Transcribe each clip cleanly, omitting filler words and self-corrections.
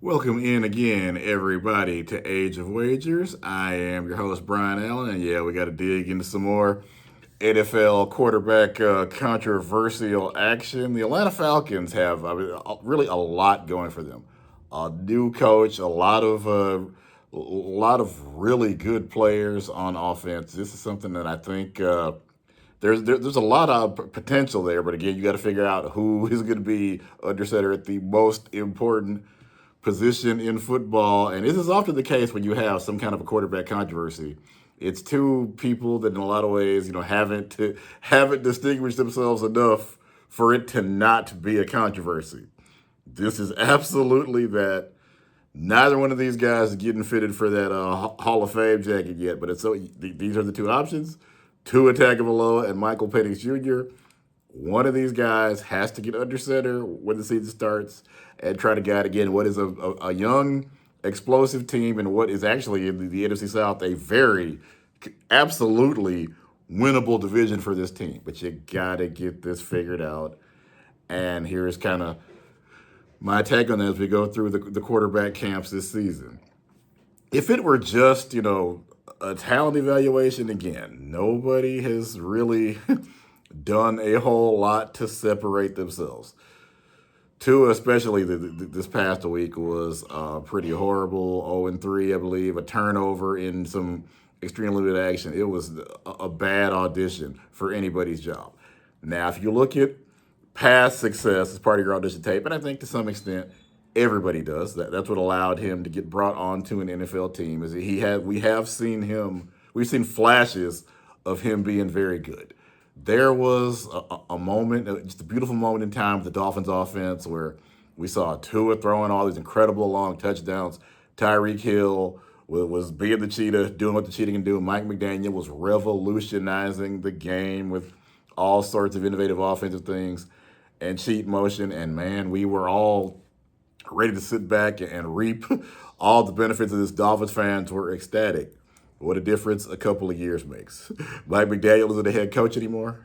Welcome in again, everybody, to Age of Wagers. I am your host, Brian Allen, and yeah, we got to dig into some more NFL quarterback controversial action. The Atlanta Falcons have really a lot going for them. A new coach, a lot of really good players on offense. This is something that I think there's a lot of potential there, but again, you got to figure out who is going to be under center at the most important position in football. And this is often the case when you have some kind of a quarterback controversy. It's two people that, in a lot of ways, haven't distinguished themselves enough for it to not be a controversy. This is absolutely that. Neither one of these guys is getting fitted for that Hall of Fame jacket yet, but these are the two options: Tua Tagovailoa and Michael Penix Jr. One of these guys has to get under center when the season starts and try to guide again what is a young, explosive team and what is actually in the NFC South a very, absolutely winnable division for this team. But you got to get this figured out. And here's kind of my take on that as we go through the quarterback camps this season. If it were just, a talent evaluation, again, nobody has really done a whole lot to separate themselves. Tua, especially this past week, was pretty horrible. 0-3, I believe, a turnover in some extremely limited action. It was a bad audition for anybody's job. Now, if you look at past success as part of your audition tape, and I think to some extent everybody does, that's what allowed him to get brought onto an NFL team. Is that we've seen flashes of him being very good. There was a moment, just a beautiful moment in time with the Dolphins offense where we saw Tua throwing all these incredible long touchdowns. Tyreek Hill was being the cheetah, doing what the cheetah can do. Mike McDaniel was revolutionizing the game with all sorts of innovative offensive things and cheat motion. And man, we were all ready to sit back and reap all the benefits of this. Dolphins fans were ecstatic. What a difference a couple of years makes. Mike McDaniel isn't the head coach anymore.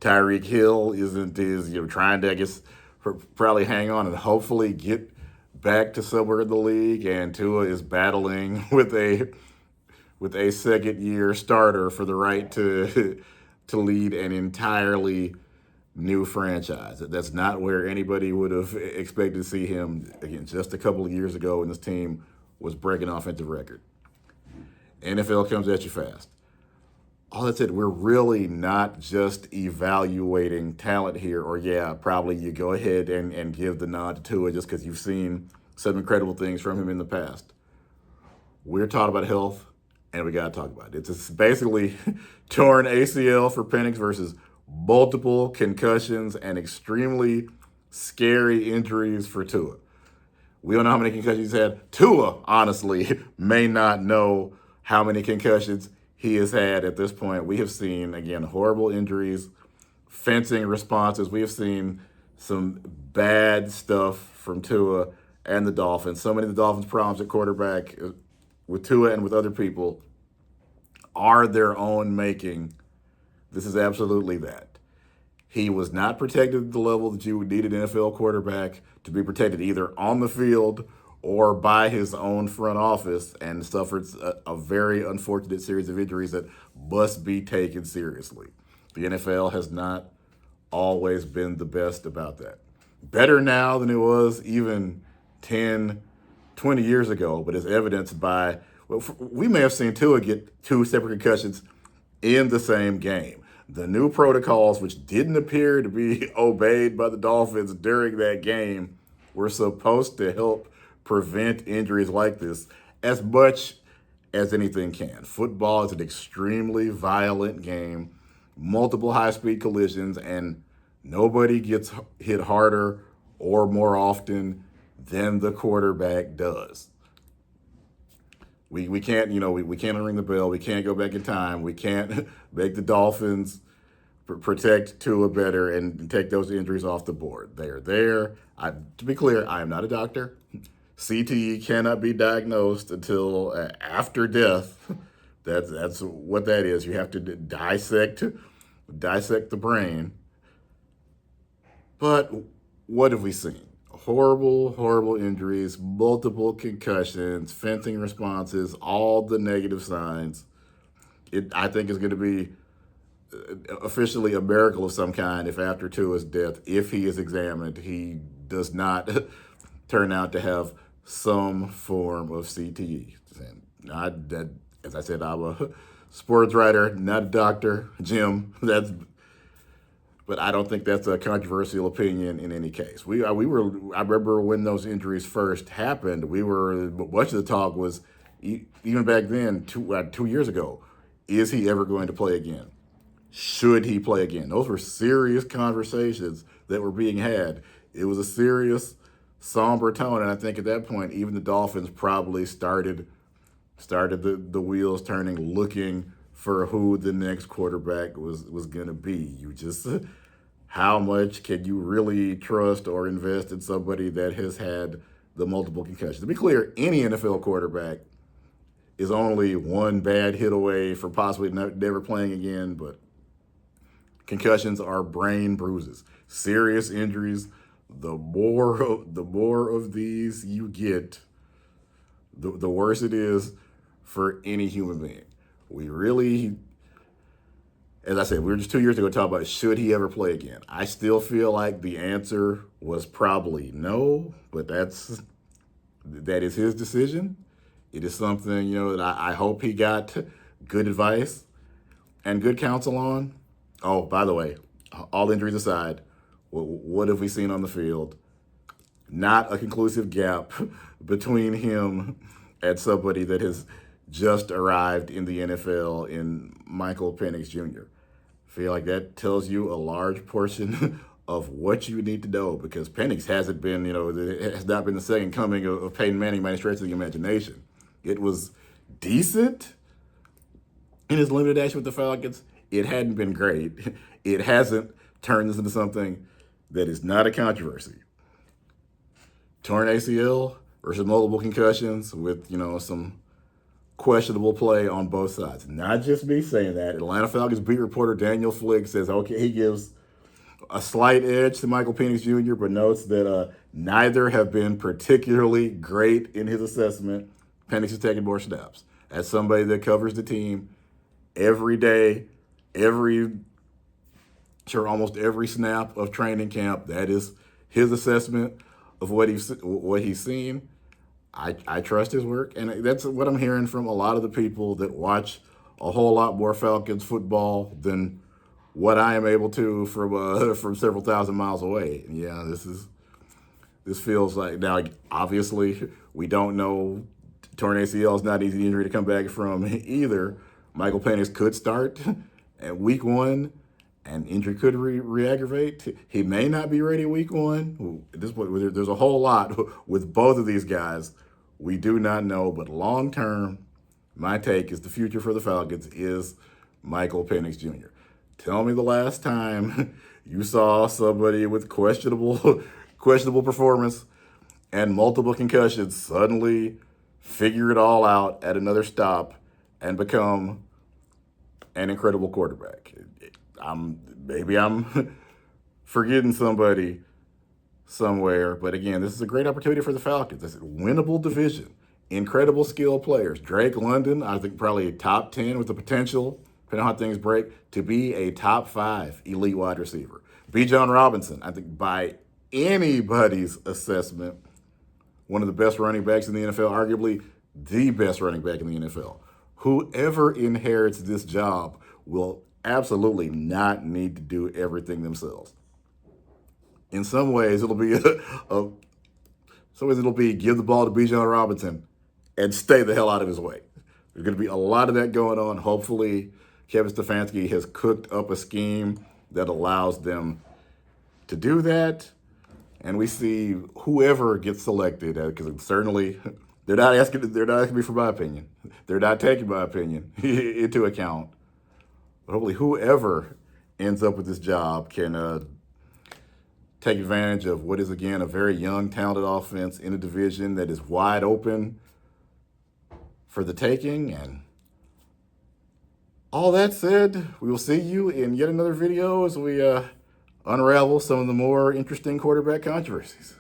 Tyreek Hill is trying to, I guess, probably hang on and hopefully get back to somewhere in the league. And Tua is battling with a second year starter for the right to to lead an entirely new franchise. That's not where anybody would have expected to see him again just a couple of years ago when this team was breaking offensive record. NFL comes at you fast. All that said, we're really not just evaluating talent here, or yeah, probably you go ahead and give the nod to Tua just because you've seen some incredible things from him in the past. We're talking about health, and we got to talk about it. It's basically torn ACL for Penix versus multiple concussions and extremely scary injuries for Tua. We don't know how many concussions he's had. Tua, honestly, may not know how many concussions he has had at this point. We have seen, again, horrible injuries, fencing responses. We have seen some bad stuff from Tua and the Dolphins. So many of the Dolphins' problems at quarterback with Tua and with other people are their own making. This is absolutely that. He was not protected at the level that you would need an NFL quarterback to be protected either on the field or by his own front office, and suffered a very unfortunate series of injuries that must be taken seriously. The NFL has not always been the best about that. Better now than it was even 10, 20 years ago, but is evidenced by, well, we may have seen Tua get two separate concussions in the same game. The new protocols, which didn't appear to be obeyed by the Dolphins during that game, were supposed to help prevent injuries like this as much as anything can. Football is an extremely violent game, multiple high-speed collisions, and nobody gets hit harder or more often than the quarterback does. We can't, we can't ring the bell. We can't go back in time. We can't make the Dolphins protect Tua better and take those injuries off the board. They are there. To be clear, I am not a doctor. CTE cannot be diagnosed until after death. That's what that is. You have to dissect the brain. But what have we seen? horrible, horrible injuries, multiple concussions, fencing responses, all the negative signs. I think it's going to be officially a miracle of some kind if after Tua's death, if he is examined, he does not turn out to have some form of CTE. And not that, as I said, I'm a sports writer, not a doctor, Jim. But I don't think that's a controversial opinion in any case. I remember when those injuries first happened, much of the talk was, even back then, 2 years ago, is he ever going to play again? Should he play again? Those were serious conversations that were being had. It was a serious, somber tone, and I think at that point, even the Dolphins probably started the wheels turning, looking for who the next quarterback was going to be. How much can you really trust or invest in somebody that has had the multiple concussions? To be clear, any NFL quarterback is only one bad hit away from possibly never playing again, but concussions are brain bruises, serious injuries. The more of these you get, the worse it is for any human being. We really, as I said, we were just 2 years ago talking about should he ever play again. I still feel like the answer was probably no, but that is his decision. It is something, that I hope he got good advice and good counsel on. Oh, by the way, all injuries aside, what have we seen on the field? Not a conclusive gap between him and somebody that has just arrived in the NFL in Michael Penix Jr. I feel like that tells you a large portion of what you need to know, because Penix hasn't been, it has not been the second coming of Peyton Manning by any stretch of the imagination. It was decent in his limited action with the Falcons. It hadn't been great. It hasn't turned this into something that is not a controversy. Torn ACL versus multiple concussions with, some questionable play on both sides. Not just me saying that. Atlanta Falcons beat reporter Daniel Flick says, okay, he gives a slight edge to Michael Penix Jr., but notes that neither have been particularly great in his assessment. Penix is taking more snaps. As somebody that covers the team every day, almost every snap of training camp, that is his assessment of what he's seen. I trust his work, and that's what I'm hearing from a lot of the people that watch a whole lot more Falcons football than what I am able to from several thousand miles away. And yeah, this feels like, now obviously we don't know. Torn ACL is not an easy injury to come back from either. Michael Penix could start at week 1, and injury could re-aggravate. He may not be ready week 1. At this point, there's a whole lot with both of these guys we do not know, but long term, my take is the future for the Falcons is Michael Penix Jr. Tell me the last time you saw somebody with questionable performance and multiple concussions suddenly figure it all out at another stop and become an incredible quarterback. Maybe I'm forgetting somebody somewhere, but again, this is a great opportunity for the Falcons. It's a winnable division, incredible skill players. Drake London, I think probably top 10 with the potential, depending on how things break, to be a top 5 elite wide receiver. Bijan Robinson, I think by anybody's assessment, one of the best running backs in the NFL, arguably the best running back in the NFL. Whoever inherits this job will absolutely not need to do everything themselves. In some ways, it'll be give the ball to Bijan Robinson and stay the hell out of his way. There's going to be a lot of that going on. Hopefully, Kevin Stefanski has cooked up a scheme that allows them to do that. And we see whoever gets selected, because certainly they're not asking me for my opinion. They're not taking my opinion into account. But hopefully, whoever ends up with this job can take advantage of what is, again, a very young, talented offense in a division that is wide open for the taking. And all that said, we will see you in yet another video as we unravel some of the more interesting quarterback controversies.